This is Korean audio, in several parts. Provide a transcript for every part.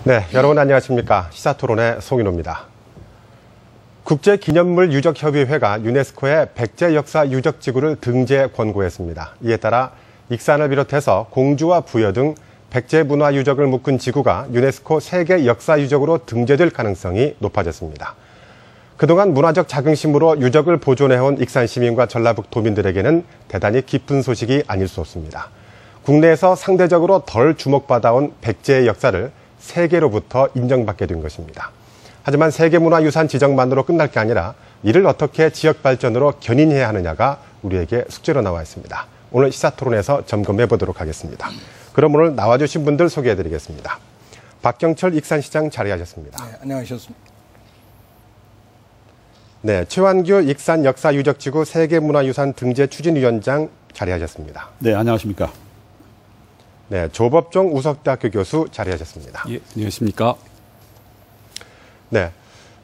네, 여러분 안녕하십니까. 시사토론의 송인호입니다. 국제기념물 유적협의회가 유네스코의 백제역사 유적지구를 등재 권고했습니다. 이에 따라 익산을 비롯해서 공주와 부여 등 백제문화유적을 묶은 지구가 유네스코 세계역사유적으로 등재될 가능성이 높아졌습니다. 그동안 문화적 자긍심으로 유적을 보존해온 익산 시민과 전라북도민들에게는 대단히 기쁜 소식이 아닐 수 없습니다. 국내에서 상대적으로 덜 주목받아온 백제의 역사를 세계로부터 인정받게 된 것입니다. 하지만 세계문화유산 지정만으로 끝날 게 아니라 이를 어떻게 지역 발전으로 견인해야 하느냐가 우리에게 숙제로 나와 있습니다. 오늘 시사토론에서 점검해 보도록 하겠습니다. 그럼 오늘 나와주신 분들 소개해 드리겠습니다. 박경철 익산시장 자리하셨습니다. 네, 안녕하셨습니다. 네, 최완규 익산 역사유적지구 세계문화유산 등재 추진위원장 자리하셨습니다. 네, 안녕하십니까. 네, 조법종 우석대학교 교수 자리하셨습니다. 예, 안녕하십니까. 네,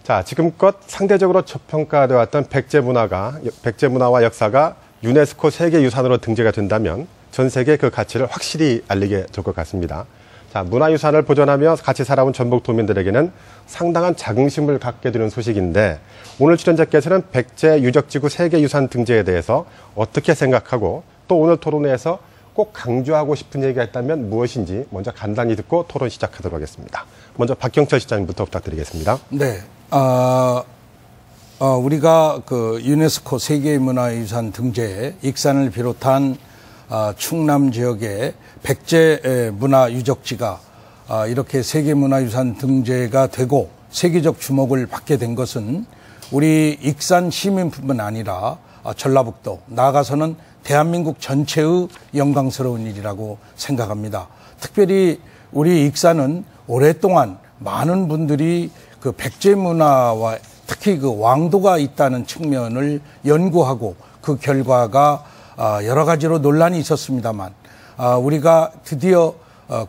자 지금껏 상대적으로 저평가되어 왔던 백제문화와 역사가 유네스코 세계유산으로 등재가 된다면 전 세계에 그 가치를 확실히 알리게 될 것 같습니다. 자, 문화유산을 보존하며 같이 살아온 전북도민들에게는 상당한 자긍심을 갖게 되는 소식인데 오늘 출연자께서는 백제유적지구 세계유산 등재에 대해서 어떻게 생각하고 또 오늘 토론회에서 꼭 강조하고 싶은 얘기가 있다면 무엇인지 먼저 간단히 듣고 토론 시작하도록 하겠습니다. 먼저 박경철 시장님부터 부탁드리겠습니다. 네, 우리가 그 유네스코 세계문화유산 등재에 익산을 비롯한 충남 지역의 백제 문화유적지가 이렇게 세계문화유산 등재가 되고 세계적 주목을 받게 된 것은 우리 익산 시민뿐만 아니라 전라북도 나아가서는 대한민국 전체의 영광스러운 일이라고 생각합니다. 특별히 우리 익산은 오랫동안 많은 분들이 그 백제 문화와 특히 그 왕도가 있다는 측면을 연구하고 그 결과가 여러 가지로 논란이 있었습니다만 우리가 드디어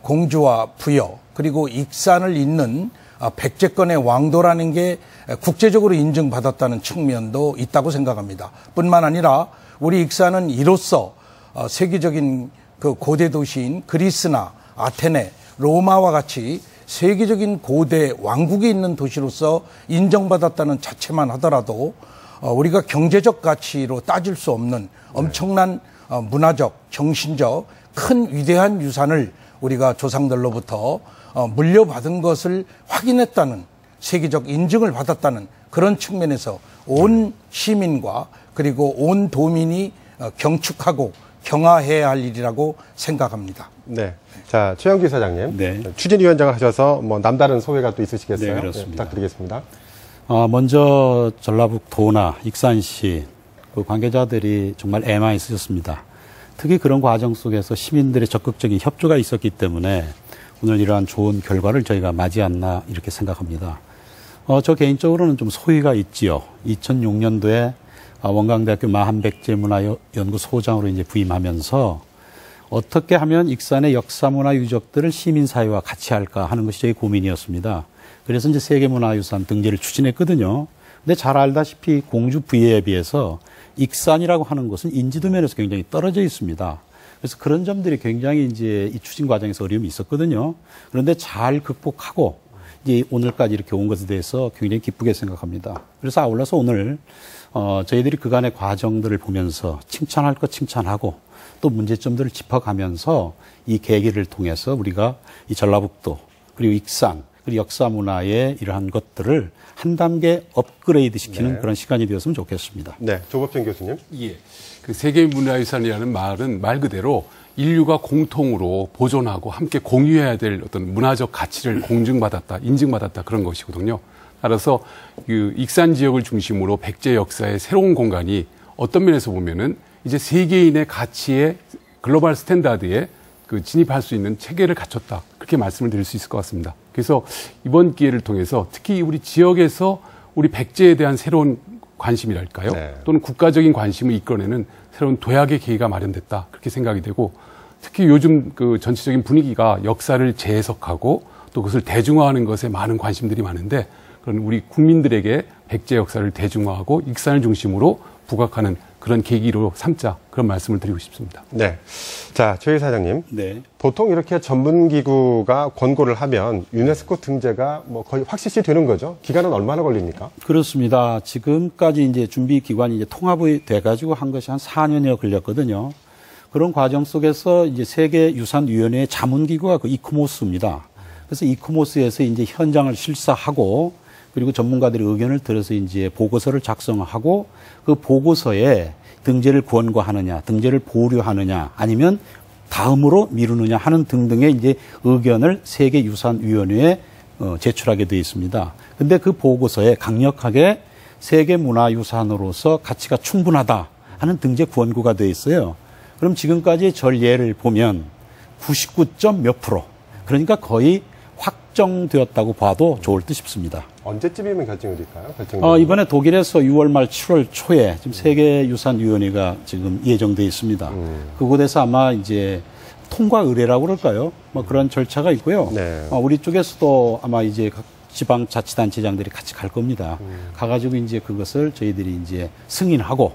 공주와 부여 그리고 익산을 잇는 백제권의 왕도라는 게 국제적으로 인정받았다는 측면도 있다고 생각합니다. 뿐만 아니라 우리 익산은 이로써 세계적인 그 고대 도시인 그리스나 아테네, 로마와 같이 세계적인 고대 왕국이 있는 도시로서 인정받았다는 자체만 하더라도 우리가 경제적 가치로 따질 수 없는 엄청난 문화적, 정신적 큰 위대한 유산을 우리가 조상들로부터 물려받은 것을 확인했다는 세계적 인증을 받았다는 그런 측면에서 온 시민과 그리고 온 도민이 경축하고 경화해야 할 일이라고 생각합니다. 네. 자, 최완규 사장님. 네. 추진위원장을 하셔서 뭐 남다른 소회가 또 있으시겠어요? 네, 그렇습니다. 네, 부탁드리겠습니다. 먼저 전라북도나 익산시 그 관계자들이 정말 애만이 쓰셨습니다. 특히 그런 과정 속에서 시민들의 적극적인 협조가 있었기 때문에 오늘 이러한 좋은 결과를 저희가 맞이했나 이렇게 생각합니다. 저 개인적으로는 좀 소위가 있지요. 2006년도에 원광대학교 마한백제문화연구소장으로 이제 부임하면서 어떻게 하면 익산의 역사문화 유적들을 시민사회와 같이 할까 하는 것이 저희 고민이었습니다. 그래서 이제 세계문화유산 등재를 추진했거든요. 근데 잘 알다시피 공주 부여에 비해서 익산이라고 하는 것은 인지도 면에서 굉장히 떨어져 있습니다. 그래서 그런 점들이 굉장히 이제 이 추진 과정에서 어려움이 있었거든요. 그런데 잘 극복하고 이제 오늘까지 이렇게 온 것에 대해서 굉장히 기쁘게 생각합니다. 그래서 아울러서 오늘 저희들이 그간의 과정들을 보면서 칭찬할 것 칭찬하고 또 문제점들을 짚어가면서 이 계기를 통해서 우리가 이 전라북도 그리고 익산 그리고 역사 문화의 이러한 것들을 한 단계 업그레이드 시키는 네. 그런 시간이 되었으면 좋겠습니다. 네, 조법종 교수님. 예. 그 세계문화유산이라는 말은 말 그대로 인류가 공통으로 보존하고 함께 공유해야 될 어떤 문화적 가치를 공증받았다, 인증받았다 그런 것이거든요. 따라서 그 익산 지역을 중심으로 백제 역사의 새로운 공간이 어떤 면에서 보면은 이제 세계인의 가치의 글로벌 스탠다드에 그 진입할 수 있는 체계를 갖췄다. 그렇게 말씀을 드릴 수 있을 것 같습니다. 그래서 이번 기회를 통해서 특히 우리 지역에서 우리 백제에 대한 새로운 관심이랄까요? 네. 또는 국가적인 관심을 이끌어내는 새로운 도약의 계기가 마련됐다. 그렇게 생각이 되고 특히 요즘 그 전체적인 분위기가 역사를 재해석하고 또 그것을 대중화하는 것에 많은 관심들이 많은데 그런 우리 국민들에게 백제 역사를 대중화하고 익산을 중심으로 부각하는 그런 계기로 삼자 그런 말씀을 드리고 싶습니다. 네. 자, 최 이사장님. 네. 보통 이렇게 전문기구가 권고를 하면 유네스코 등재가 뭐 거의 확실시 되는 거죠? 기간은 얼마나 걸립니까? 그렇습니다. 지금까지 이제 준비 기관이 이제 통합이 돼가지고 한 것이 한 4년여 걸렸거든요. 그런 과정 속에서 이제 세계유산위원회의 자문기구가 그 이코모스입니다. 그래서 이코모스에서 이제 현장을 실사하고 그리고 전문가들의 의견을 들어서 이제 보고서를 작성하고 그 보고서에 등재를 권고하느냐, 등재를 보류하느냐, 아니면 다음으로 미루느냐 하는 등등의 이제 의견을 세계유산위원회에 제출하게 되어 있습니다. 근데 그 보고서에 강력하게 세계문화유산으로서 가치가 충분하다 하는 등재 권고가 되어 있어요. 그럼 지금까지 전례를 보면 99점 몇 %, 그러니까 거의 확정되었다고 봐도 좋을 듯 싶습니다. 언제쯤이면 결정이 될까요? 이번에 독일에서 6월 말 7월 초에 지금 세계유산위원회가 지금 예정돼 있습니다. 그곳에서 아마 이제 통과 의뢰라고 그럴까요? 뭐 그런 절차가 있고요. 네. 우리 쪽에서도 아마 이제 각 지방자치단체장들이 같이 갈 겁니다. 가가지고 이제 그것을 저희들이 이제 승인하고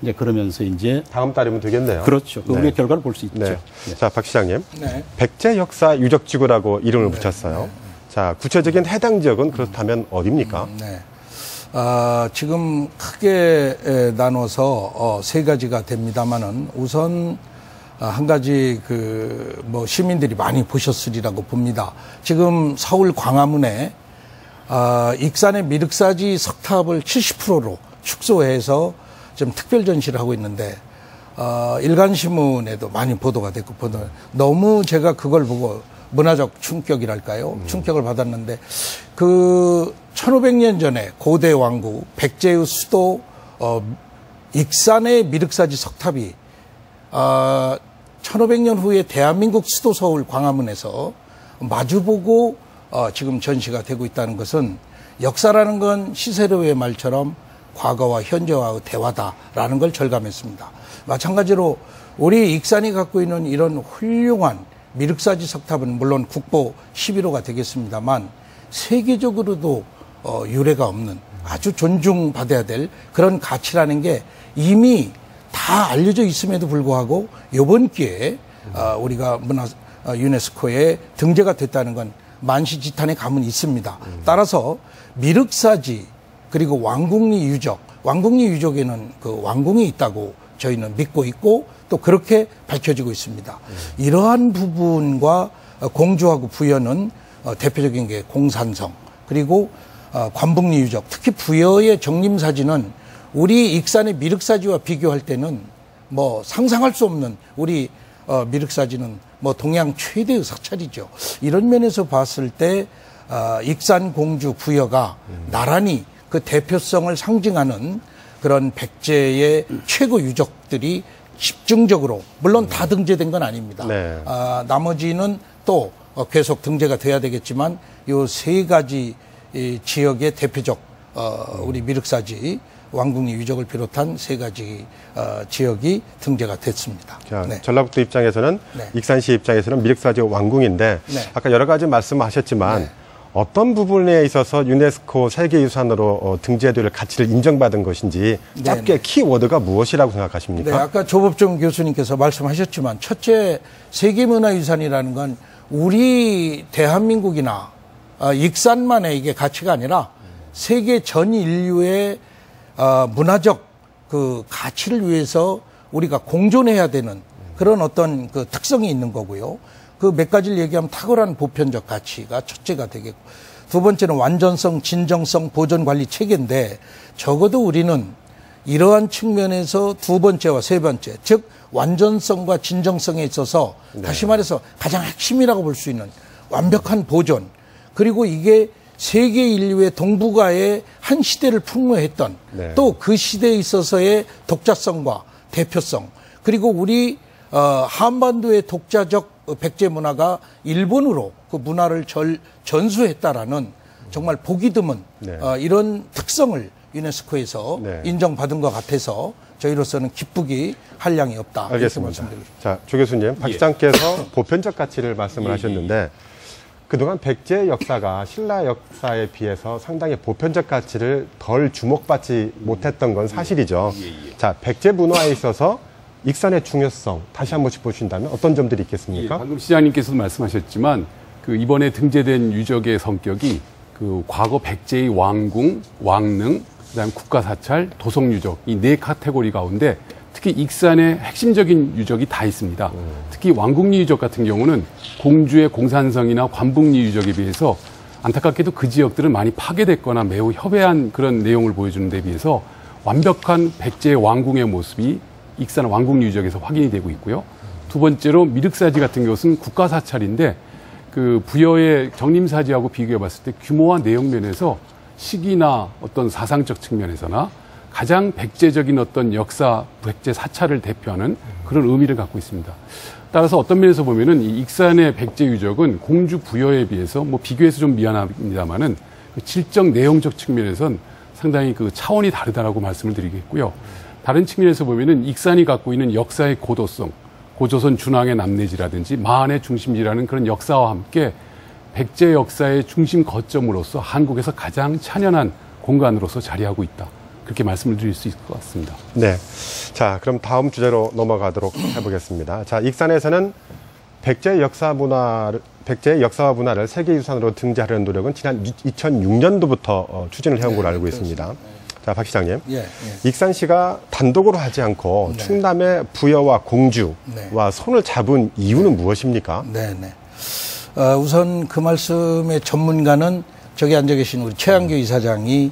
이제 그러면서 이제 다음 달이면 되겠네요. 그렇죠. 네. 우리의 결과를 볼 수 있죠. 네. 네. 자, 박 시장님. 네. 백제 역사 유적지구라고 이름을 붙였어요. 자, 구체적인 해당 지역은 그렇다면 어디입니까? 네. 지금 크게 나눠서 세 가지가 됩니다만은 우선 한 가지 뭐 시민들이 많이 보셨으리라고 봅니다. 지금 서울 광화문에 익산의 미륵사지 석탑을 70%로 축소해서 좀 특별 전시를 하고 있는데 일간신문에도 많이 보도가 됐고 너무 제가 그걸 보고 문화적 충격이랄까요? 충격을 받았는데 1500년 전에 고대 왕국 백제의 수도 익산의 미륵사지 석탑이 1500년 후에 대한민국 수도 서울 광화문에서 마주보고 지금 전시가 되고 있다는 것은 역사라는 건 시세로의 말처럼 과거와 현재와의 대화다라는 걸 절감했습니다. 마찬가지로 우리 익산이 갖고 있는 이런 훌륭한 미륵사지 석탑은 물론 국보 11호가 되겠습니다만 세계적으로도 유례가 없는 아주 존중받아야 될 그런 가치라는 게 이미 다 알려져 있음에도 불구하고 이번 기회에 우리가 유네스코에 등재가 됐다는 건 만시지탄의 감은 있습니다. 따라서 미륵사지 그리고 왕궁리 유적, 왕궁리 유적에는 그 왕궁이 있다고 저희는 믿고 있고 또 그렇게 밝혀지고 있습니다. 이러한 부분과 공주하고 부여는 대표적인 게 공산성 그리고 관북리 유적, 특히 부여의 정림사지는 우리 익산의 미륵사지와 비교할 때는 뭐 상상할 수 없는 우리 미륵사지는 뭐 동양 최대의 사찰이죠. 이런 면에서 봤을 때 익산 공주 부여가 나란히 그 대표성을 상징하는 그런 백제의 최고 유적들이 집중적으로 물론 다 등재된 건 아닙니다. 네. 나머지는 또 계속 등재가 돼야 되겠지만 요 세 가지 지역의 대표적 우리 미륵사지 왕궁리 유적을 비롯한 세 가지 지역이 등재가 됐습니다. 자, 네. 전라북도 입장에서는 네. 익산시 입장에서는 미륵사지 왕궁인데 네. 아까 여러 가지 말씀하셨지만 네. 어떤 부분에 있어서 유네스코 세계유산으로 등재될 가치를 인정받은 것인지 짧게 네. 키워드가 무엇이라고 생각하십니까? 네, 아까 조법정 교수님께서 말씀하셨지만 첫째 세계문화유산이라는 건 우리 대한민국이나 익산만의 이게 가치가 아니라 세계 전 인류의 문화적 그 가치를 위해서 우리가 공존해야 되는 그런 어떤 그 특성이 있는 거고요. 그 몇 가지를 얘기하면 탁월한 보편적 가치가 첫째가 되겠고 두 번째는 완전성, 진정성, 보존 관리 체계인데 적어도 우리는 이러한 측면에서 두 번째와 세 번째, 즉 완전성과 진정성에 있어서 다시 말해서 가장 핵심이라고 볼 수 있는 완벽한 보존 그리고 이게 세계 인류의 동북아의 한 시대를 풍부했던 네. 또 그 시대에 있어서의 독자성과 대표성 그리고 우리 한반도의 독자적 백제 문화가 일본으로 그 문화를 전수했다라는 정말 보기 드문 네. 이런 특성을 유네스코에서 네. 인정받은 것 같아서 저희로서는 기쁘기 한량이 없다. 알겠습니다. 자, 조 교수님, 박 시장께서 보편적 가치를 말씀을 하셨는데 그동안 백제의 역사가 신라 역사에 비해서 상당히 보편적 가치를 덜 주목받지 못했던 건 사실이죠. 자, 백제 문화에 있어서 익산의 중요성 다시 한 번씩 보신다면 어떤 점들이 있겠습니까? 방금 시장님께서도 말씀하셨지만 그 이번에 등재된 유적의 성격이 그 과거 백제의 왕궁, 왕릉, 그다음 국가사찰, 도성유적 이 네 카테고리 가운데 특히 익산의 핵심적인 유적이 다 있습니다. 특히 왕궁리 유적 같은 경우는 공주의 공산성이나 관북리 유적에 비해서 안타깝게도 그 지역들은 많이 파괴됐거나 매우 협회한 그런 내용을 보여주는 데 비해서 완벽한 백제의 왕궁의 모습이 익산 왕궁리 유적에서 확인이 되고 있고요. 두 번째로 미륵사지 같은 것은 국가사찰인데 그 부여의 정림사지하고 비교해 봤을 때 규모와 내용 면에서 시기나 어떤 사상적 측면에서나 가장 백제적인 어떤 역사, 백제 사찰을 대표하는 그런 의미를 갖고 있습니다. 따라서 어떤 면에서 보면은 이 익산의 백제 유적은 공주 부여에 비해서 뭐 비교해서 좀 미안합니다만은 그 질적 내용적 측면에선 상당히 그 차원이 다르다라고 말씀을 드리겠고요. 다른 측면에서 보면은 익산이 갖고 있는 역사의 고도성, 고조선 준왕의 남내지라든지 마한의 중심지라는 그런 역사와 함께 백제 역사의 중심 거점으로서 한국에서 가장 찬연한 공간으로서 자리하고 있다. 그렇게 말씀을 드릴 수 있을 것 같습니다. 네. 자, 그럼 다음 주제로 넘어가도록 해보겠습니다. 자, 익산에서는 백제의 역사와 문화를 세계유산으로 등재하려는 노력은 지난 2006년도부터 추진을 해온 걸로 알고 있습니다. 자, 박 시장님. 익산시가 단독으로 하지 않고 충남의 부여와 공주와 손을 잡은 이유는 무엇입니까? 우선 그 말씀의 전문가는 저기 앉아 계신 우리 최한규 이사장이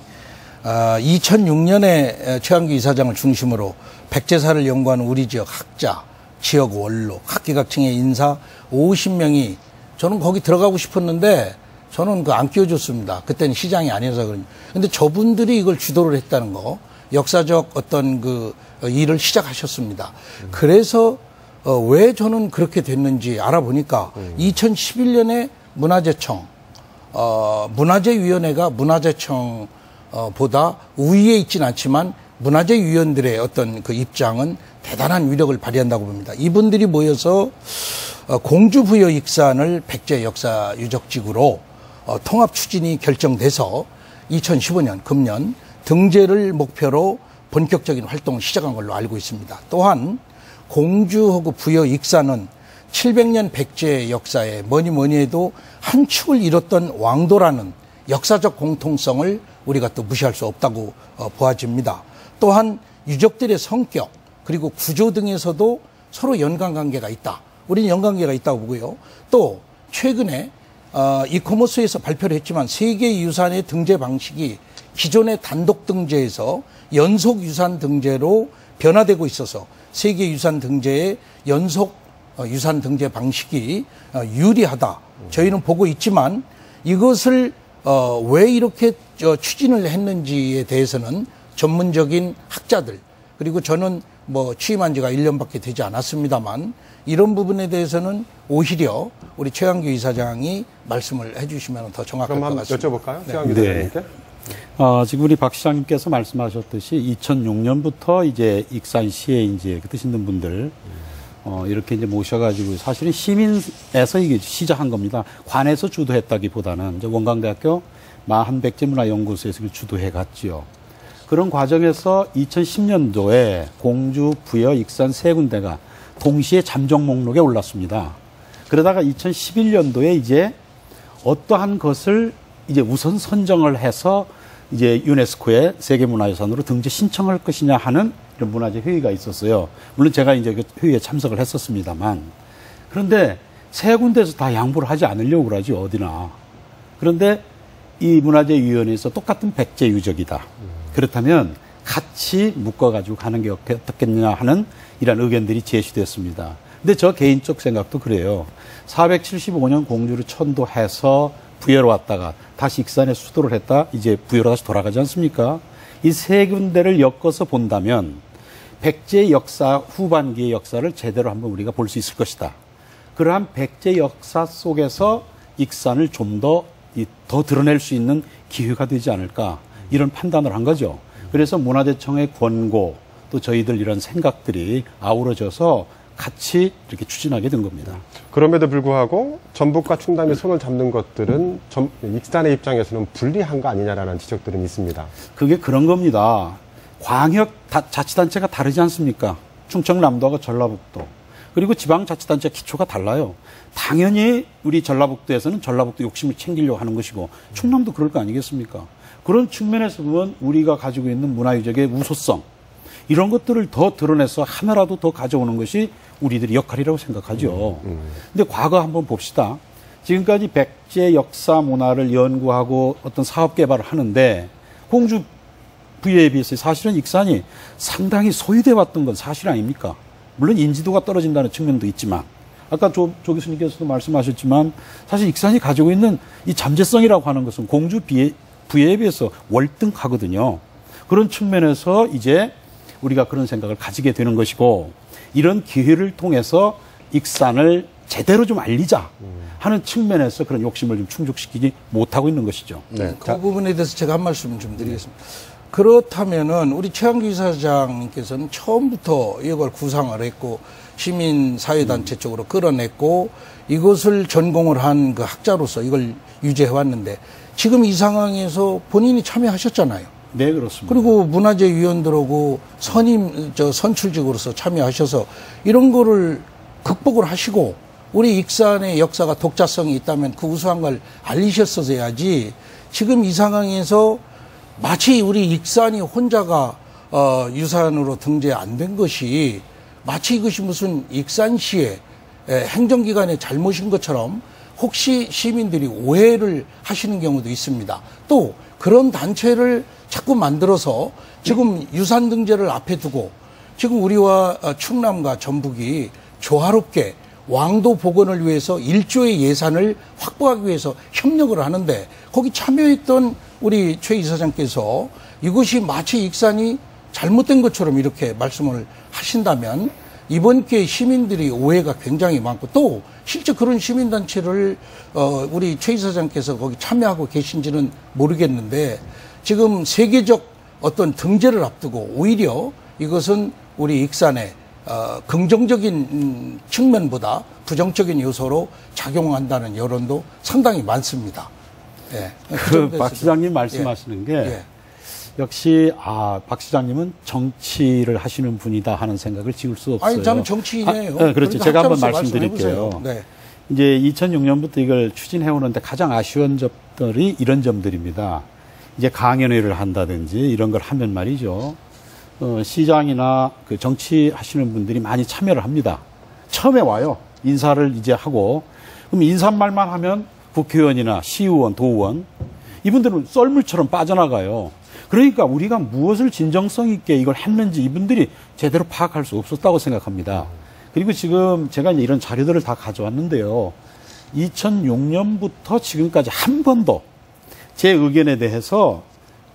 2006년에 최한규 이사장을 중심으로 백제사를 연구하는 우리 지역 학자, 지역 원로, 각기각층의 인사 50명이 저는 거기 들어가고 싶었는데 저는 안 끼워줬습니다. 그때는 시장이 아니어서 그런지. 근데 저분들이 이걸 주도를 했다는 거, 역사적 어떤 그 일을 시작하셨습니다. 그래서 왜 저는 그렇게 됐는지 알아보니까 2011년에 문화재청, 문화재위원회가 문화재청 보다 우위에 있지는 않지만 문화재위원들의 어떤 그 입장은 대단한 위력을 발휘한다고 봅니다. 이분들이 모여서 공주부여 익산을 백제 역사 유적지구로 통합 추진이 결정돼서 2015년 금년 등재를 목표로 본격적인 활동을 시작한 걸로 알고 있습니다. 또한 공주하고 부여 익산은 700년 백제 역사에 뭐니 해도 한 축을 이뤘던 왕도라는 역사적 공통성을 우리가 또 무시할 수 없다고 보아집니다. 또한 유적들의 성격 그리고 구조 등에서도 서로 연관관계가 있다. 우리는 연관관계가 있다고 보고요. 또 최근에 이코머스에서 발표를 했지만 세계유산의 등재 방식이 기존의 단독 등재에서 연속 유산 등재로 변화되고 있어서 세계유산 등재의 연속 유산 등재 방식이 유리하다. 저희는 보고 있지만 이것을 왜 이렇게 추진을 했는지에 대해서는 전문적인 학자들 그리고 저는 뭐 취임한 지가 1년밖에 되지 않았습니다만 이런 부분에 대해서는 오히려 우리 최한규 이사장이 말씀을 해주시면 더 정확할 것 같습니다. 그럼 한번 여쭤볼까요? 최한규 이사장님께. 지금 우리 박 시장님께서 말씀하셨듯이 2006년부터 이제 익산시에 이제 뜻 있는 분들 이렇게 이제 모셔가지고 사실은 시민에서 이게 시작한 겁니다. 관에서 주도했다기보다는 이제 원광대학교 마한백제문화연구소에서 주도해 갔지요. 그런 과정에서 2010년도에 공주, 부여, 익산 세 군데가 동시에 잠정 목록에 올랐습니다. 그러다가 2011년도에 이제 어떠한 것을 이제 우선 선정을 해서 이제 유네스코에 세계문화유산으로 등재 신청할 것이냐 하는 이런 문화재 회의가 있었어요. 물론 제가 이제 그 회의에 참석을 했었습니다만. 그런데 세 군데에서 다 양보를 하지 않으려고 그러지, 어디나. 그런데 이 문화재위원회에서 똑같은 백제 유적이다. 그렇다면 같이 묶어가지고 가는 게 어떻겠냐 하는 이런 의견들이 제시됐습니다. 근데 저 개인적 생각도 그래요. 475년 공주를 천도해서 부여로 왔다가 다시 익산에 수도를 했다 이제 부여로 다시 돌아가지 않습니까? 이 세 군데를 엮어서 본다면 백제 역사 후반기의 역사를 제대로 한번 우리가 볼 수 있을 것이다. 그러한 백제 역사 속에서 익산을 좀 더 드러낼 수 있는 기회가 되지 않을까 이런 판단을 한 거죠. 그래서 문화재청의 권고 또 저희들 이런 생각들이 아우러져서 같이 이렇게 추진하게 된 겁니다. 그럼에도 불구하고 전북과 충남이 손을 잡는 것들은 익산의 입장에서는 불리한 거 아니냐라는 지적들은 있습니다. 그게 그런 겁니다. 광역 자치단체가 다르지 않습니까? 충청남도하고 전라북도. 그리고 지방자치단체 기초가 달라요. 당연히 우리 전라북도에서는 전라북도 욕심을 챙기려고 하는 것이고 충남도 그럴 거 아니겠습니까? 그런 측면에서 보면 우리가 가지고 있는 문화유적의 우소성 이런 것들을 더 드러내서 하나라도 더 가져오는 것이 우리들의 역할이라고 생각하죠. 근데 과거 한번 봅시다. 지금까지 백제 역사 문화를 연구하고 어떤 사업 개발을 하는데 공주 부여에 비해서 사실은 익산이 상당히 소유돼 왔던 건 사실 아닙니까? 물론 인지도가 떨어진다는 측면도 있지만 아까 조 교수님께서도 말씀하셨지만 사실 익산이 가지고 있는 이 잠재성이라고 하는 것은 공주 부여에 비해서 월등하거든요. 그런 측면에서 이제 우리가 그런 생각을 가지게 되는 것이고 이런 기회를 통해서 익산을 제대로 좀 알리자 하는 측면에서 그런 욕심을 좀 충족시키지 못하고 있는 것이죠. 네. 그 부분에 대해서 제가 한 말씀 좀 드리겠습니다. 그렇다면은 우리 최한규 이사장님께서는 처음부터 이걸 구상을 했고 시민사회단체 쪽으로 끌어냈고 이것을 전공을 한 그 학자로서 이걸 유지해 왔는데 지금 이 상황에서 본인이 참여하셨잖아요. 네, 그렇습니다. 그리고 문화재 위원들하고 선출직으로서 참여하셔서 이런 거를 극복을 하시고 우리 익산의 역사가 독자성이 있다면 그 우수한 걸 알리셨어야지 지금 이 상황에서 마치 우리 익산이 혼자가 유산으로 등재 안 된 것이 마치 이것이 무슨 익산시의 행정기관의 잘못인 것처럼 혹시 시민들이 오해를 하시는 경우도 있습니다. 또 그런 단체를 자꾸 만들어서 지금 유산 등재를 앞에 두고 지금 우리와 충남과 전북이 조화롭게 왕도 복원을 위해서 1조의 예산을 확보하기 위해서 협력을 하는데 거기 참여했던 우리 최 이사장께서 이것이 마치 익산이 잘못된 것처럼 이렇게 말씀을 하신다면 이번 기회에 시민들이 오해가 굉장히 많고 또 실제 그런 시민단체를 우리 최 이사장께서 거기 참여하고 계신지는 모르겠는데 지금 세계적 어떤 등재를 앞두고 오히려 이것은 우리 익산의 긍정적인 측면보다 부정적인 요소로 작용한다는 여론도 상당히 많습니다. 예. 박 시장님 말씀하시는 게 역시 박 시장님은 정치를 하시는 분이다 하는 생각을 지울 수 없어요. 아니, 저는 정치인이에요. 네, 그렇죠. 제가 한번 말씀드릴게요. 네. 이제 2006년부터 이걸 추진해 오는데 가장 아쉬운 점들이 이런 점들입니다. 이제 강연회를 한다든지 이런 걸 하면 말이죠. 시장이나 그 정치하시는 분들이 많이 참여를 합니다. 처음에 와요. 인사를 이제 하고 그럼 인사말만 하면 국회의원이나 시의원, 도의원 이분들은 썰물처럼 빠져나가요. 그러니까 우리가 무엇을 진정성 있게 이걸 했는지 이분들이 제대로 파악할 수 없었다고 생각합니다. 그리고 지금 제가 이제 이런 자료들을 다 가져왔는데요. 2006년부터 지금까지 한 번도 제 의견에 대해서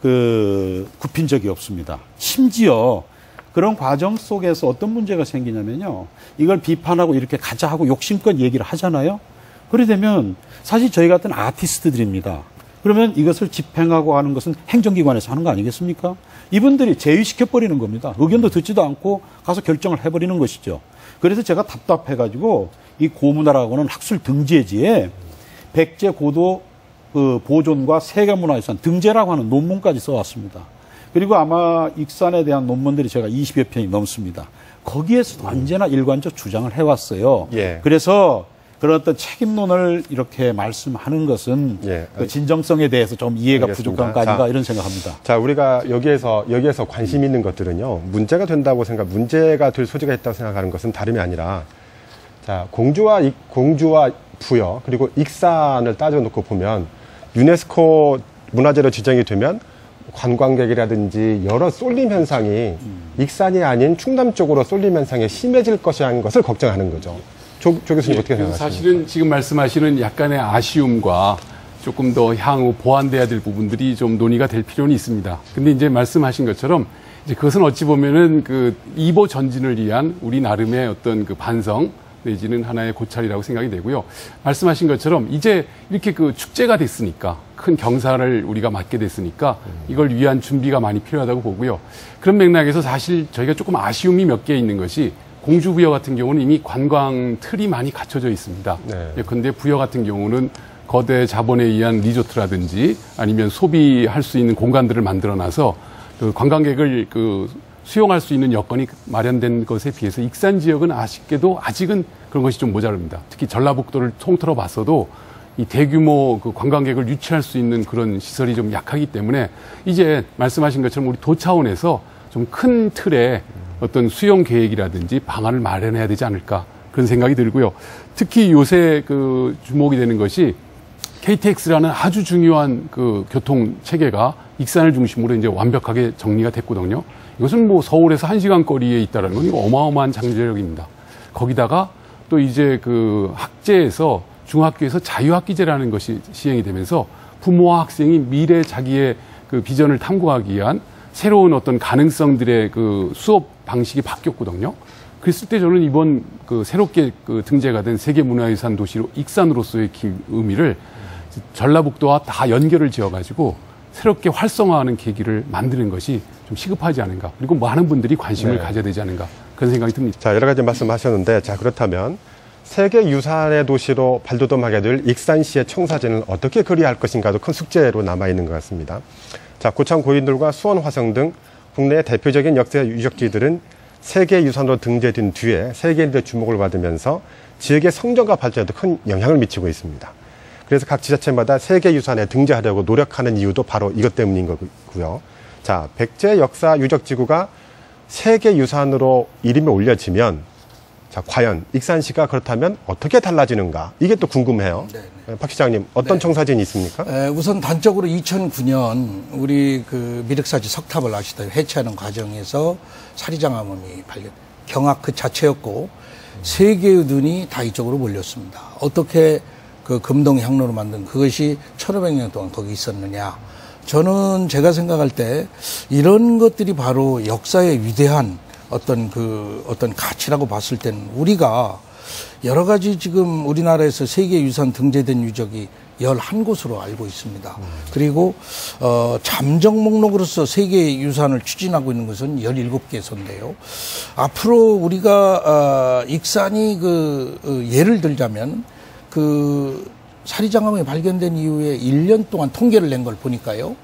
굽힌 적이 없습니다. 심지어 그런 과정 속에서 어떤 문제가 생기냐면요. 이걸 비판하고 이렇게 가자 하고 욕심껏 얘기를 하잖아요. 그래 되면 사실 저희 같은 아티스트들입니다. 그러면 이것을 집행하고 하는 것은 행정기관에서 하는 거 아니겠습니까? 이분들이 제의시켜버리는 겁니다. 의견도 듣지도 않고 가서 결정을 해버리는 것이죠. 그래서 제가 답답해가지고 이 고문화라고는 학술 등재지에 백제 고도 보존과 세계문화유산 등재라고 하는 논문까지 써왔습니다. 그리고 아마 익산에 대한 논문들이 제가 20여 편이 넘습니다. 거기에서도 언제나 일관적 주장을 해왔어요. 예. 그래서 그런 어떤 책임론을 이렇게 말씀하는 것은 그 진정성에 대해서 좀 이해가 부족한 거 아닌가 이런 생각합니다. 자, 우리가 여기에서 관심 있는 것들은요. 문제가 될 소지가 있다고 생각하는 것은 다름이 아니라 자, 공주와 부여 그리고 익산을 따져놓고 보면 유네스코 문화재로 지정이 되면 관광객이라든지 여러 쏠림 현상이 익산이 아닌 충남 쪽으로 쏠림 현상이 심해질 것이라는 것을 걱정하는 거죠. 조 교수님 어떻게 생각하십니까? 사실은 지금 말씀하시는 약간의 아쉬움과 조금 더 향후 보완돼야 될 부분들이 좀 논의가 될 필요는 있습니다. 근데 이제 말씀하신 것처럼 이제 그것은 어찌 보면은 그 이보 전진을 위한 우리 나름의 어떤 그 반성 내지는 하나의 고찰이라고 생각이 되고요. 말씀하신 것처럼 이제 이렇게 그 축제가 됐으니까 큰 경사를 우리가 맞게 됐으니까 이걸 위한 준비가 많이 필요하다고 보고요. 그런 맥락에서 사실 저희가 조금 아쉬움이 몇 개 있는 것이 공주부여 같은 경우는 이미 관광 틀이 많이 갖춰져 있습니다. 네. 그런데 부여 같은 경우는 거대 자본에 의한 리조트라든지 아니면 소비할 수 있는 공간들을 만들어놔서 그 관광객을 수용할 수 있는 여건이 마련된 것에 비해서 익산 지역은 아쉽게도 아직은 그런 것이 좀 모자랍니다. 특히 전라북도를 통틀어 봤어도 이 대규모 그 관광객을 유치할 수 있는 그런 시설이 좀 약하기 때문에 이제 말씀하신 것처럼 우리 도 차원에서 좀 큰 틀의 어떤 수용 계획이라든지 방안을 마련해야 되지 않을까 그런 생각이 들고요. 특히 요새 그 주목이 되는 것이 KTX라는 아주 중요한 그 교통 체계가 익산을 중심으로 이제 완벽하게 정리가 됐거든요. 이것은 뭐 서울에서 1시간 거리에 있다는 건 이거 어마어마한 장려력입니다. 거기다가 또 이제 그 학제에서 중학교에서 자유학기제라는 것이 시행이 되면서 부모와 학생이 미래 자기의 그 비전을 탐구하기 위한 새로운 어떤 가능성들의 그 수업 방식이 바뀌었거든요. 그랬을 때 저는 이번 그 새롭게 그 등재가 된 세계문화유산 도시로 익산으로서의 의미를 전라북도와 다 연결을 지어가지고 새롭게 활성화하는 계기를 만드는 것이 좀 시급하지 않은가. 그리고 많은 분들이 관심을 가져야 되지 않은가. 그런 생각이 듭니다. 자, 여러 가지 말씀하셨는데, 자, 그렇다면 세계유산의 도시로 발돋움하게 될 익산시의 청사진을 어떻게 그리할 것인가도 큰 숙제로 남아있는 것 같습니다. 자, 고창 고인돌과 수원 화성 등 국내의 대표적인 역사 유적지들은 세계유산으로 등재된 뒤에 세계인들의 주목을 받으면서 지역의 성장과 발전에도 큰 영향을 미치고 있습니다. 그래서 각 지자체마다 세계유산에 등재하려고 노력하는 이유도 바로 이것 때문인 거고요. 자, 백제 역사 유적지구가 세계유산으로 이름이 올려지면 자, 과연 익산시가 그렇다면 어떻게 달라지는가? 이게 또 궁금해요. 박 시장님, 어떤 청사진이 있습니까? 우선 단적으로 2009년 우리 그 미륵사지 석탑을 아시다시피 해체하는 과정에서 사리장암이 발견, 경악 그 자체였고 세 개의 눈이 다 이쪽으로 몰렸습니다. 어떻게 그 금동 향로로 만든 그것이 1500년 동안 거기 있었느냐. 저는 제가 생각할 때 이런 것들이 바로 역사의 위대한 어떤 가치라고 봤을 때는 우리가 여러 가지 지금 우리나라에서 세계유산 등재된 유적이 11곳으로 알고 있습니다. 그리고 잠정 목록으로서 세계유산을 추진하고 있는 것은 17개소인데요. 앞으로 우리가 익산이 예를 들자면 사리장암이 발견된 이후에 1년 동안 통계를 낸 걸 보니까요.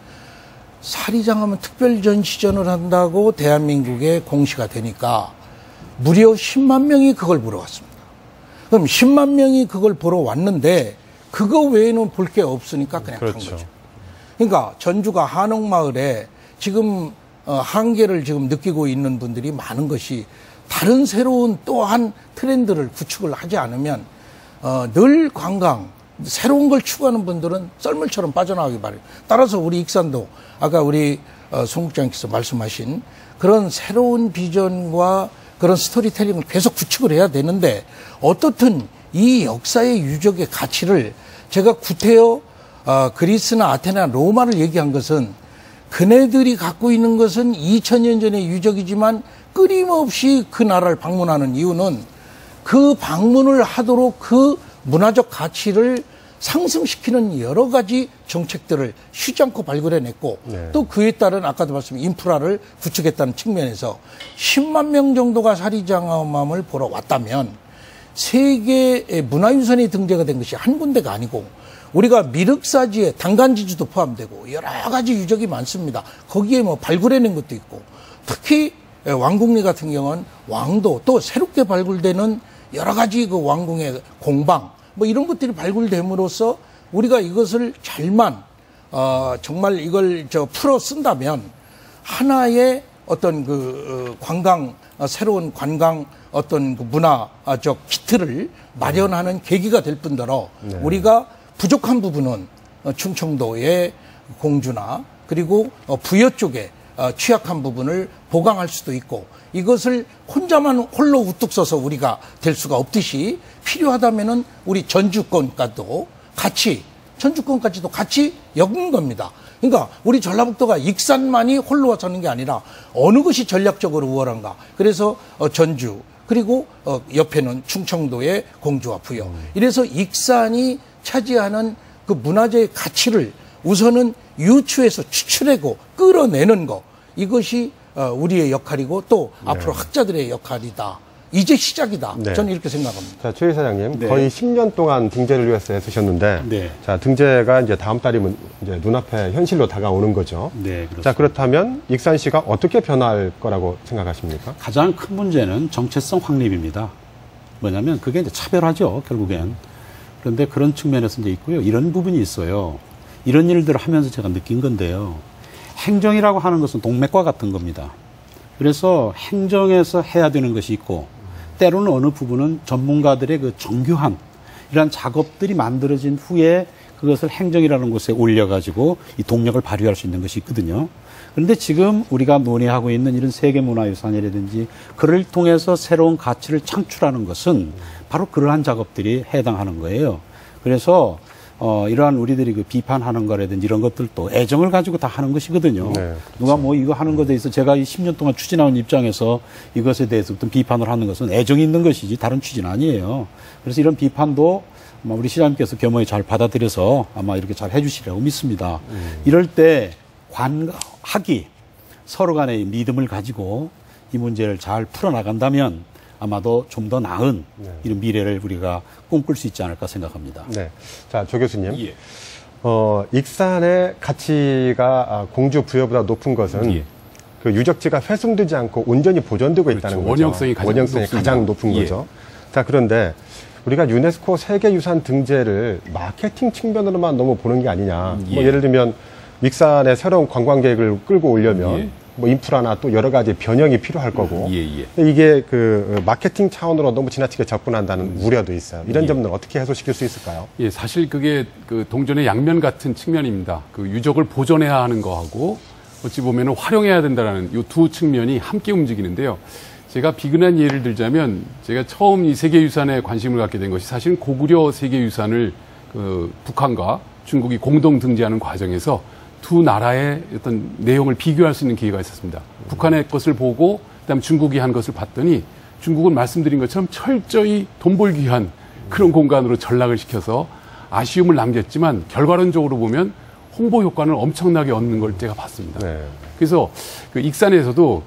사리장암은 특별전시전을 한다고 대한민국에 공시가 되니까 무려 10만 명이 그걸 보러 왔습니다. 그럼 10만 명이 그걸 보러 왔는데 그거 외에는 볼 게 없으니까 그냥 간 거죠. 그러니까 전주가 한옥마을에 지금 한계를 지금 느끼고 있는 분들이 많은 것이 다른 새로운 또한 트렌드를 구축을 하지 않으면 늘 관광, 새로운 걸 추구하는 분들은 썰물처럼 빠져나가기 바래요. 따라서 우리 익산도 아까 우리 송 국장님께서 말씀하신 그런 새로운 비전과 그런 스토리텔링을 계속 구축을 해야 되는데 어떻든 이 역사의 유적의 가치를 제가 구태여 그리스나 아테나, 로마를 얘기한 것은 그네들이 갖고 있는 것은 2000년 전의 유적이지만 끊임없이 그 나라를 방문하는 이유는 그 방문을 하도록 그 문화적 가치를 상승시키는 여러 가지 정책들을 쉬지 않고 발굴해냈고 또 그에 따른 아까도 말씀드린 인프라를 구축했다는 측면에서 10만 명 정도가 사리장암을 보러 왔다면 세계 문화유산이 등재가 된 것이 한 군데가 아니고 우리가 미륵사지에 단간지주도 포함되고 여러 가지 유적이 많습니다. 거기에 뭐 발굴해낸 것도 있고 특히 왕궁리 같은 경우는 왕도 또 새롭게 발굴되는 여러 가지 그 왕궁의 공방 뭐 이런 것들이 발굴됨으로써 우리가 이것을 잘만 정말 이걸 풀어 쓴다면 하나의 어떤 관광 새로운 관광 어떤 그 문화적 기틀을 마련하는 계기가 될 뿐더러 우리가 부족한 부분은 충청도의 공주나 그리고 부여 쪽에 취약한 부분을 보강할 수도 있고 이것을 혼자만 홀로 우뚝 서서 우리가 될 수가 없듯이 필요하다면은 우리 전주권까지도 같이 엮는 겁니다. 그러니까 우리 전라북도가 익산만이 홀로 서는 게 아니라 어느 것이 전략적으로 우월한가. 그래서 전주 그리고 옆에는 충청도의 공주와 부여. 이래서 익산이 차지하는 그 문화재의 가치를 우선은 유추해서 추출하고 끌어내는 거. 이것이 우리의 역할이고 또 앞으로 학자들의 역할이다. 이제 시작이다. 네. 저는 이렇게 생각합니다. 자, 최 이사장님, 네. 거의 10년 동안 등재를 위해서 애쓰셨는데, 네. 자, 등재가 이제 다음 달이면 이제 눈앞에 현실로 다가오는 거죠. 네, 그렇습니다. 자, 그렇다면 익산시가 어떻게 변화할 거라고 생각하십니까? 가장 큰 문제는 정체성 확립입니다. 뭐냐면 그게 이제 차별화죠, 결국엔. 그런데 그런 측면에서 이제 있고요. 이런 부분이 있어요. 이런 일들을 하면서 제가 느낀 건데요. 행정이라고 하는 것은 동맥과 같은 겁니다. 그래서 행정에서 해야 되는 것이 있고, 때로는 어느 부분은 전문가들의 그 정교한 이러한 작업들이 만들어진 후에 그것을 행정이라는 곳에 올려가지고 이 동력을 발휘할 수 있는 것이 있거든요. 그런데 지금 우리가 논의하고 있는 이런 세계문화유산이라든지 그를 통해서 새로운 가치를 창출하는 것은 바로 그러한 작업들이 해당하는 거예요. 그래서 이러한 우리들이 그 비판하는 거라든지 이런 것들도 애정을 가지고 다 하는 것이거든요. 네, 그렇죠. 누가 뭐 이거 하는 것에 대해서 제가 이 10년 동안 추진해온 입장에서 이것에 대해서 어떤 비판을 하는 것은 애정이 있는 것이지 다른 취지는 아니에요. 그래서 이런 비판도 아마 우리 시장님께서 겸허히 잘 받아들여서 아마 이렇게 잘 해주시리라고 믿습니다. 이럴 때 관하기 서로 간의 믿음을 가지고 이 문제를 잘 풀어나간다면 아마도 좀 더 나은 이런 미래를 우리가 꿈꿀 수 있지 않을까 생각합니다. 네. 자, 조 교수님. 예. 익산의 가치가 공주 부여보다 높은 것은 예. 그 유적지가 훼손되지 않고 온전히 보존되고 그렇죠. 있다는 거죠. 원형성이 가장 높은 예. 거죠. 자, 그런데 우리가 유네스코 세계유산 등재를 마케팅 측면으로만 너무 보는 게 아니냐. 예. 뭐 예를 들면 익산의 새로운 관광객을 끌고 오려면 예. 뭐 인프라나 또 여러 가지 변형이 필요할 거고 예, 예. 근데 이게 그 마케팅 차원으로 너무 지나치게 접근한다는 우려도 있어요. 이런 점들은 어떻게 해소시킬 수 있을까요? 예, 사실 그게 그 동전의 양면 같은 측면입니다. 그 유적을 보존해야 하는 거하고 어찌 보면 활용해야 된다는 이 두 측면이 함께 움직이는데요. 제가 비근한 예를 들자면 제가 처음 이 세계유산에 관심을 갖게 된 것이 사실은 고구려 세계유산을 그 북한과 중국이 공동 등재하는 과정에서 두 나라의 어떤 내용을 비교할 수 있는 기회가 있었습니다. 북한의 것을 보고 그다음 중국이 한 것을 봤더니 중국은 말씀드린 것처럼 철저히 돈 벌기 위한 그런 공간으로 전락을 시켜서 아쉬움을 남겼지만 결과론적으로 보면 홍보 효과는 엄청나게 얻는 걸 제가 봤습니다. 네. 그래서 그 익산에서도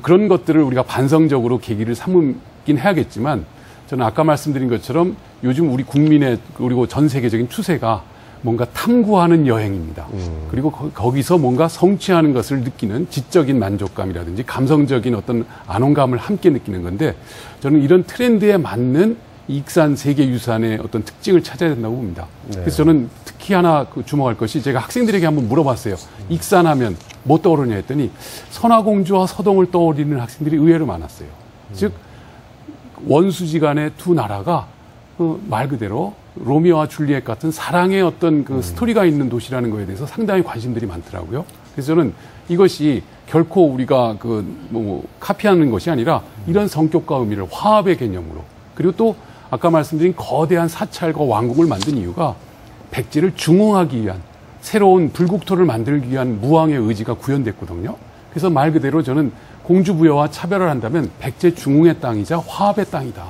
그런 것들을 우리가 반성적으로 계기를 삼긴 해야겠지만 저는 아까 말씀드린 것처럼 요즘 우리 국민의 그리고 전 세계적인 추세가 뭔가 탐구하는 여행입니다. 그리고 거기서 뭔가 성취하는 것을 느끼는 지적인 만족감이라든지 감성적인 어떤 안온감을 함께 느끼는 건데 저는 이런 트렌드에 맞는 익산 세계유산의 어떤 특징을 찾아야 된다고 봅니다. 네. 그래서 저는 특히 하나 주목할 것이 제가 학생들에게 한번 물어봤어요. 익산하면 뭐 떠오르냐 했더니 선화공주와 서동을 떠올리는 학생들이 의외로 많았어요. 즉 원수지간의 두 나라가 말 그대로 로미오와 줄리엣 같은 사랑의 어떤 그 스토리가 있는 도시라는 거에 대해서 상당히 관심들이 많더라고요. 그래서 저는 이것이 결코 우리가 카피하는 것이 아니라 이런 성격과 의미를 화합의 개념으로 그리고 또 아까 말씀드린 거대한 사찰과 왕궁을 만든 이유가 백제를 중흥하기 위한 새로운 불국토를 만들기 위한 무왕의 의지가 구현됐거든요. 그래서 말 그대로 저는 공주부여와 차별을 한다면 백제 중흥의 땅이자 화합의 땅이다.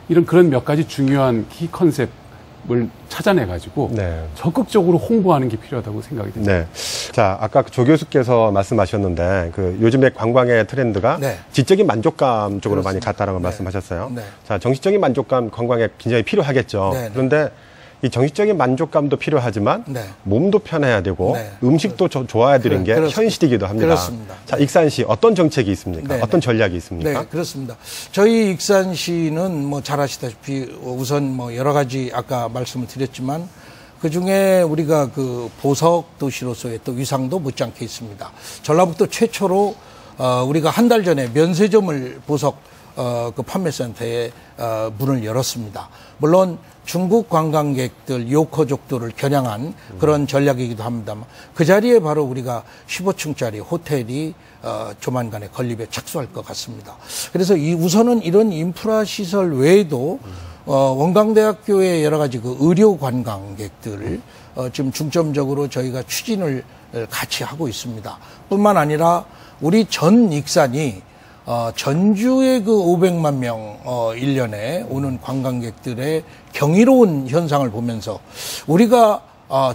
이런 그런 몇 가지 중요한 키 컨셉을 찾아내가지고 네. 적극적으로 홍보하는 게 필요하다고 생각이 듭니다. 네. 자, 아까 조 교수께서 말씀하셨는데 요즘의 관광의 트렌드가 네. 지적인 만족감 쪽으로 그렇습니다. 많이 갔다는 걸 네. 말씀하셨어요. 네. 자, 정신적인 만족감 관광에 굉장히 필요하겠죠. 네, 네. 그런데 이 정신적인 만족감도 필요하지만 네. 몸도 편해야 되고 네. 음식도 좋아야 되는 게 그렇습니다. 현실이기도 합니다. 그렇습니다. 자, 익산시 어떤 정책이 있습니까? 네, 어떤 네. 전략이 있습니까? 네, 그렇습니다. 저희 익산시는 뭐 잘 아시다시피 우선 뭐 여러 가지 아까 말씀을 드렸지만 그 중에 우리가 그 보석 도시로서의 또 위상도 못지않게 있습니다. 전라북도 최초로 우리가 한 달 전에 면세점을 보석 그 판매센터에 문을 열었습니다. 물론 중국 관광객들, 요커족들을 겨냥한 그런 전략이기도 합니다만 그 자리에 바로 우리가 15층짜리 호텔이 조만간에 건립에 착수할 것 같습니다. 그래서 우선은 이런 인프라 시설 외에도 원광대학교의 여러 가지 그 의료 관광객들을 지금 중점적으로 저희가 추진을 같이 하고 있습니다. 뿐만 아니라 우리 전 익산이 전주의 그 500만 명 1년에 오는 관광객들의 경이로운 현상을 보면서 우리가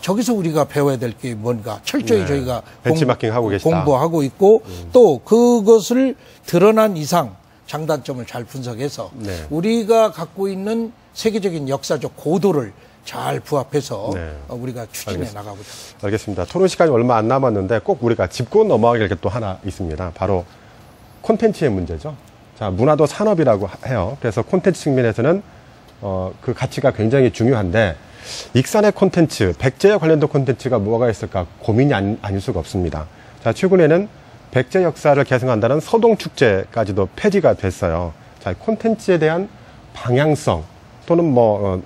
저기서 우리가 배워야 될 게 뭔가 철저히 네. 저희가 벤치마킹 하고 계시다. 공부하고 있고 또 그것을 드러난 이상 장단점을 잘 분석해서 네. 우리가 갖고 있는 세계적인 역사적 고도를 잘 부합해서 네. 우리가 추진해 나가고자 합니다. 알겠습니다. 토론 시간이 얼마 안 남았는데 꼭 우리가 짚고 넘어가야 할 게 또 하나 있습니다. 바로 콘텐츠의 문제죠. 자, 문화도 산업이라고 해요. 그래서 콘텐츠 측면에서는 그 가치가 굉장히 중요한데 익산의 콘텐츠, 백제에 관련된 콘텐츠가 뭐가 있을까 고민이 아닐 수가 없습니다. 자, 최근에는 백제 역사를 계승한다는 서동축제까지도 폐지가 됐어요. 자, 콘텐츠에 대한 방향성 또는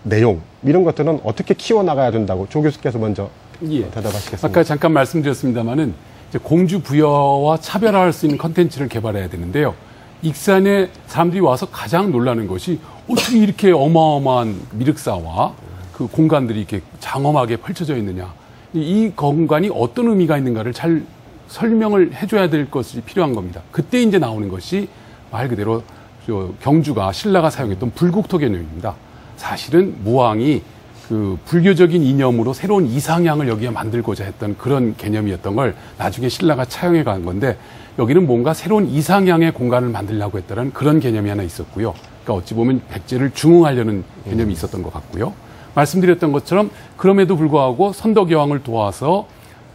내용 이런 것들은 어떻게 키워나가야 된다고 조 교수께서 먼저 대답하시겠습니다. 아까 잠깐 말씀드렸습니다마는 공주 부여와 차별화할 수 있는 콘텐츠를 개발해야 되는데요. 익산에 사람들이 와서 가장 놀라는 것이 어떻게 이렇게 어마어마한 미륵사와 그 공간들이 이렇게 장엄하게 펼쳐져 있느냐. 이 공간이 어떤 의미가 있는가를 잘 설명을 해줘야 될 것이 필요한 겁니다. 그때 이제 나오는 것이 말 그대로 경주가 신라가 사용했던 불국토 개념입니다. 사실은 무왕이 그 불교적인 이념으로 새로운 이상향을 여기에 만들고자 했던 그런 개념이었던 걸 나중에 신라가 차용해 간 건데 여기는 뭔가 새로운 이상향의 공간을 만들려고 했다는 그런 개념이 하나 있었고요. 그러니까 어찌 보면 백제를 중흥하려는 개념이 있었던 것 같고요. 말씀드렸던 것처럼 그럼에도 불구하고 선덕여왕을 도와서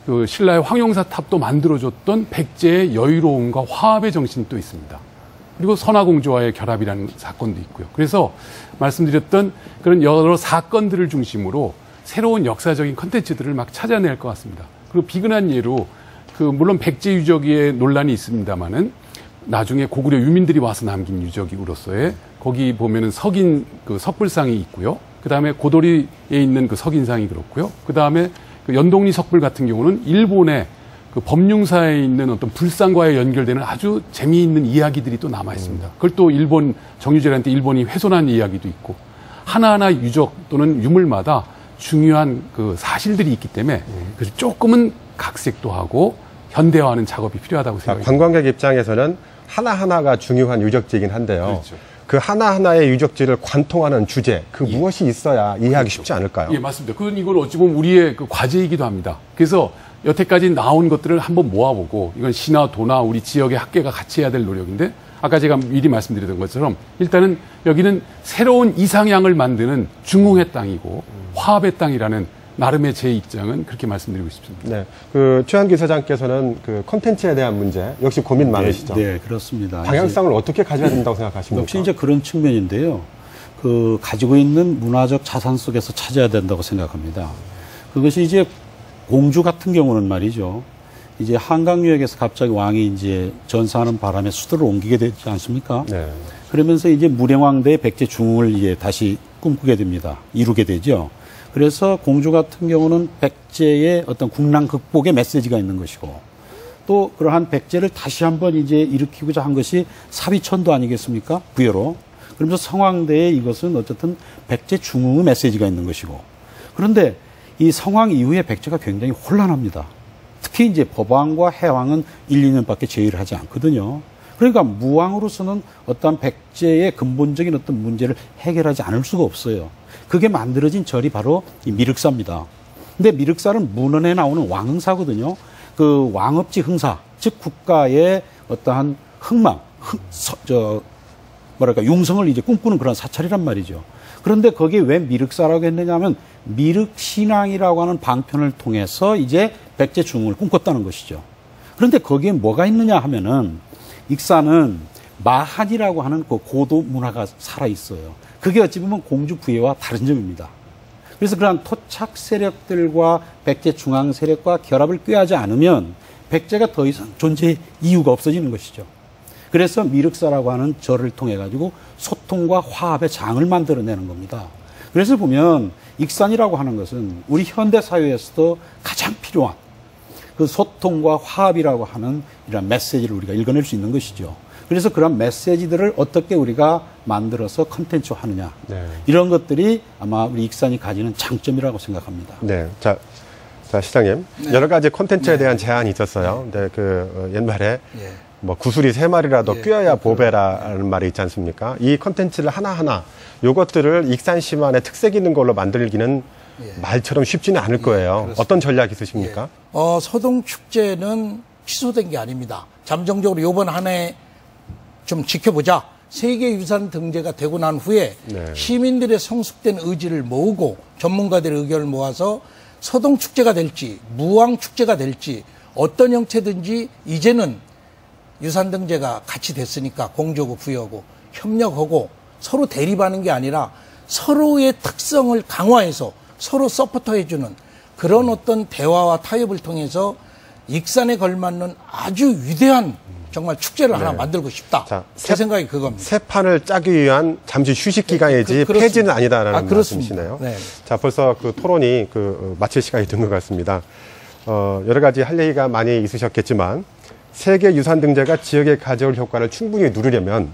그 신라의 황용사 탑도 만들어줬던 백제의 여유로움과 화합의 정신이 또 있습니다. 그리고 선화공주와의 결합이라는 사건도 있고요. 그래서 말씀드렸던 그런 여러 사건들을 중심으로 새로운 역사적인 컨텐츠들을 막 찾아낼 것 같습니다. 그리고 비근한 예로 물론 백제 유적의 논란이 있습니다만은 나중에 고구려 유민들이 와서 남긴 유적으로서의 거기 보면은 석인 석불상이 있고요. 그 다음에 고도리에 있는 그 석인상이 그렇고요. 그 다음에 연동리 석불 같은 경우는 일본의 그 법융사에 있는 어떤 불상과의 연결되는 아주 재미있는 이야기들이 또 남아 있습니다. 그걸 또 일본 정유재한테 일본이 훼손한 이야기도 있고 하나하나 유적 또는 유물마다 중요한 그 사실들이 있기 때문에 그래서 조금은 각색도 하고 현대화하는 작업이 필요하다고 생각합니다. 관광객 입장에서는 하나하나가 중요한 유적지이긴 한데요. 그렇죠. 그 하나하나의 유적지를 관통하는 주제, 무엇이 있어야 이해하기 쉽지 않을까요? 예, 맞습니다. 그건 이걸 어찌 보면 우리의 그 과제이기도 합니다. 그래서 여태까지 나온 것들을 한번 모아보고 이건 시나 도나 우리 지역의 학계가 같이 해야 될 노력인데 아까 제가 미리 말씀드렸던 것처럼 일단은 여기는 새로운 이상향을 만드는 중흥의 땅이고 화합의 땅이라는 나름의 제 입장은 그렇게 말씀드리고 싶습니다. 네, 최한기 사장께서는 콘텐츠에 대한 문제 역시 고민 많으시죠? 네, 그렇습니다. 방향성을 어떻게 가져야 된다고 생각하십니까? 역시 이제 그런 측면인데요. 가지고 있는 문화적 자산 속에서 찾아야 된다고 생각합니다. 그것이 이제 공주 같은 경우는 말이죠. 이제 한강유역에서 갑자기 왕이 이제 전사하는 바람에 수도를 옮기게 되지 않습니까? 네. 그러면서 이제 무령왕대의 백제 중흥을 이제 다시 꿈꾸게 됩니다. 이루게 되죠. 그래서 공주 같은 경우는 백제의 어떤 국난 극복의 메시지가 있는 것이고 또 그러한 백제를 다시 한번 이제 일으키고자 한 것이 사위천도 아니겠습니까? 부여로. 그러면서 성황대에 이것은 어쨌든 백제 중흥의 메시지가 있는 것이고 그런데 이 성황 이후에 백제가 굉장히 혼란합니다. 특히 이제 법왕과 해왕은 1, 2년밖에 제의를 하지 않거든요. 그러니까 무왕으로서는 어떤 백제의 근본적인 어떤 문제를 해결하지 않을 수가 없어요. 그게 만들어진 절이 바로 이 미륵사입니다. 근데 미륵사는 문헌에 나오는 왕흥사거든요. 그 왕업지 흥사, 즉 국가의 어떠한 흥망, 융성을 이제 꿈꾸는 그런 사찰이란 말이죠. 그런데 거기에 왜 미륵사라고 했느냐 하면 미륵신앙이라고 하는 방편을 통해서 이제 백제 중흥을 꿈꿨다는 것이죠. 그런데 거기에 뭐가 있느냐 하면은 익산은 마한이라고 하는 그 고도 문화가 살아있어요. 그게 어찌 보면 공주 부여와 다른 점입니다. 그래서 그러한 토착 세력들과 백제 중앙 세력과 결합을 꾀하지 않으면 백제가 더 이상 존재의 이유가 없어지는 것이죠. 그래서 미륵사라고 하는 절을 통해 가지고 소통과 화합의 장을 만들어내는 겁니다. 그래서 보면 익산이라고 하는 것은 우리 현대 사회에서도 가장 필요한 그 소통과 화합이라고 하는 이런 메시지를 우리가 읽어낼 수 있는 것이죠. 그래서 그런 메시지들을 어떻게 우리가 만들어서 컨텐츠화하느냐. 네. 이런 것들이 아마 우리 익산이 가지는 장점이라고 생각합니다. 네. 자 시장님. 네. 여러 가지 컨텐츠에 대한 제안이 있었어요. 근데 옛말에 구슬이 3마리라도 꿰어야 보배라는 말이 있지 않습니까? 이 컨텐츠를 하나하나 요것들을 익산시만의 특색 있는 걸로 만들기는 말처럼 쉽지는 않을 거예요. 어떤 전략 있으십니까? 서동축제는 취소된 게 아닙니다. 잠정적으로 요번 한 해 좀 지켜보자. 세계유산 등재가 되고 난 후에 네. 시민들의 성숙된 의지를 모으고 전문가들의 의견을 모아서 서동축제가 될지 무왕축제가 될지 어떤 형태든지 이제는 유산 등재가 같이 됐으니까 공조고 부여고 협력하고 서로 대립하는 게 아니라 서로의 특성을 강화해서 서로 서포터해주는 그런 어떤 대화와 타협을 통해서 익산에 걸맞는 아주 위대한 정말 축제를 하나 만들고 싶다. 자, 제 생각이 그겁니다. 새 판을 짜기 위한 잠시 휴식 기간이지 폐지는 아니다라는 말씀이시네요. 네. 자, 벌써 그 토론이 마칠 시간이 된 것 같습니다. 여러 가지 할 얘기가 많이 있으셨겠지만 세계 유산 등재가 지역에 가져올 효과를 충분히 누리려면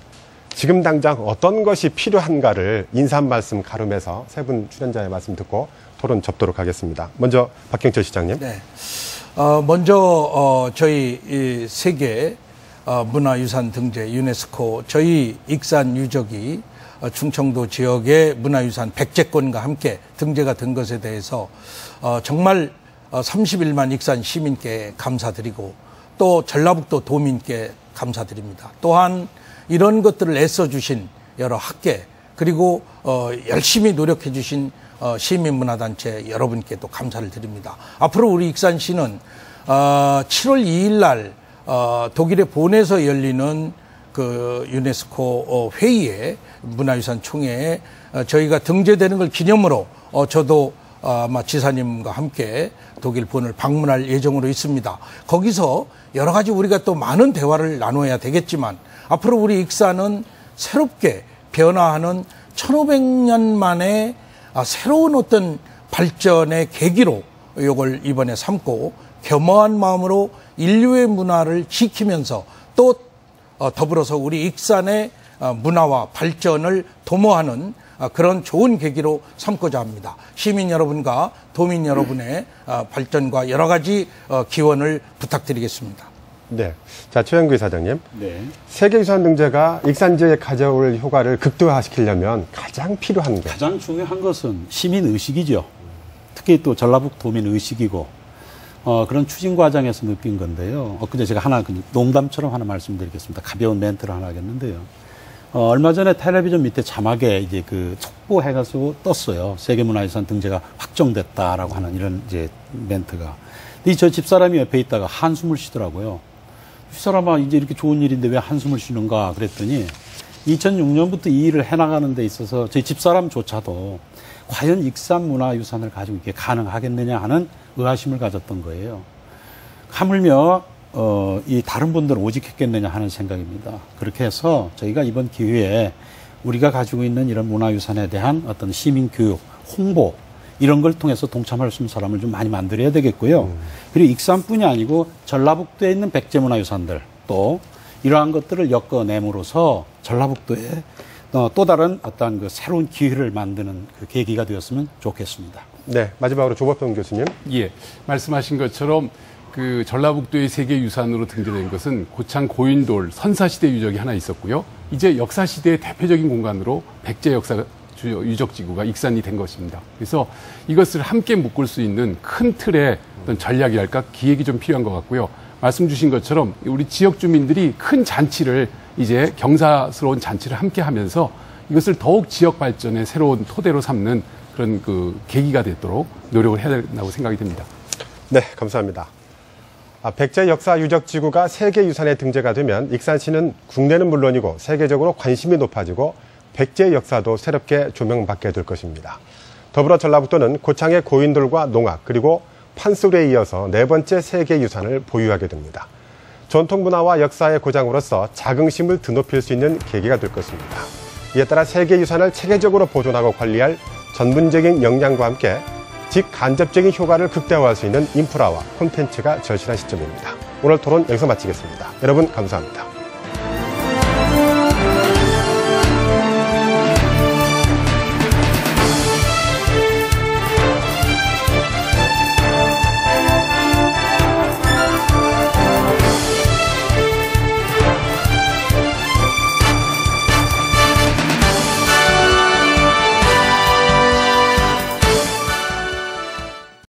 지금 당장 어떤 것이 필요한가를 인사 한 말씀 가름해서 세 분 출연자의 말씀 듣고 토론 접도록 하겠습니다. 먼저 박경철 시장님. 네. 먼저 저희 이 세계 문화유산 등재 유네스코 저희 익산 유적이 충청도 지역의 문화유산 백제권과 함께 등재가 된 것에 대해서 정말 31만 익산 시민께 감사드리고 또 전라북도 도민께 감사드립니다. 또한 이런 것들을 애써주신 여러 학계 그리고 열심히 노력해주신 시민문화단체 여러분께도 감사를 드립니다. 앞으로 우리 익산시는 7월 2일 날 독일의 본에서 열리는 그 유네스코 회의에 문화유산 총회에 저희가 등재되는 걸 기념으로 저도 아마 지사님과 함께 독일 본을 방문할 예정으로 있습니다. 거기서 여러 가지 우리가 또 많은 대화를 나눠야 되겠지만 앞으로 우리 익산은 새롭게 변화하는 1500년 만에 새로운 어떤 발전의 계기로 이걸 이번에 삼고 겸허한 마음으로 인류의 문화를 지키면서 또 더불어서 우리 익산의 문화와 발전을 도모하는 그런 좋은 계기로 삼고자 합니다. 시민 여러분과 도민 여러분의 발전과 여러 가지 기원을 부탁드리겠습니다. 네. 자, 최영규 이사장님. 네. 세계유산 등재가 익산 지역에 가져올 효과를 극대화시키려면 가장 필요한 게 가장 중요한 것은 시민 의식이죠. 특히 또 전라북 도민 의식이고 그런 추진 과정에서 느낀 건데요. 엊그제 제가 하나 농담처럼 하나 말씀드리겠습니다. 가벼운 멘트를 하나 하겠는데요. 얼마 전에 텔레비전 밑에 자막에 이제 그 촉보해가지고 떴어요. 세계문화유산 등재가 확정됐다라고 하는 이런 이제 멘트가. 근데 저 집사람이 옆에 있다가 한숨을 쉬더라고요. 이 사람아 이제 이렇게 좋은 일인데 왜 한숨을 쉬는가 그랬더니 2006년부터 이 일을 해나가는 데 있어서 저희 집사람조차도 과연 익산 문화유산을 가지고 이게 가능하겠느냐 하는 의아심을 가졌던 거예요. 하물며 이 다른 분들은 오직 했겠느냐 하는 생각입니다. 그렇게 해서 저희가 이번 기회에 우리가 가지고 있는 이런 문화유산에 대한 어떤 시민교육, 홍보 이런 걸 통해서 동참할 수 있는 사람을 좀 많이 만들어야 되겠고요. 그리고 익산뿐이 아니고 전라북도에 있는 백제문화유산들 또 이러한 것들을 엮어내므로써 전라북도에 또 다른 어떤 그 새로운 기회를 만드는 그 계기가 되었으면 좋겠습니다. 네, 마지막으로 조법동 교수님. 예, 말씀하신 것처럼 그 전라북도의 세계유산으로 등재된 것은 고창 고인돌 선사시대 유적이 하나 있었고요. 이제 역사시대의 대표적인 공간으로 백제 역사 유적지구가 익산이 된 것입니다. 그래서 이것을 함께 묶을 수 있는 큰 틀의 어떤 전략이랄까 기획이 좀 필요한 것 같고요. 말씀 주신 것처럼 우리 지역 주민들이 큰 잔치를 이제 경사스러운 잔치를 함께 하면서 이것을 더욱 지역 발전의 새로운 토대로 삼는 그런 그 계기가 되도록 노력을 해야 된다고 생각이 됩니다. 네, 감사합니다. 백제 역사 유적지구가 세계유산에 등재가 되면 익산시는 국내는 물론이고 세계적으로 관심이 높아지고 백제 역사도 새롭게 조명받게 될 것입니다. 더불어 전라북도는 고창의 고인돌과 농악 그리고 판소리에 이어서 네 번째 세계유산을 보유하게 됩니다. 전통문화와 역사의 고장으로서 자긍심을 드높일 수 있는 계기가 될 것입니다. 이에 따라 세계유산을 체계적으로 보존하고 관리할 전문적인 역량과 함께 직간접적인 효과를 극대화할 수 있는 인프라와 콘텐츠가 절실한 시점입니다. 오늘 토론 여기서 마치겠습니다. 여러분 감사합니다.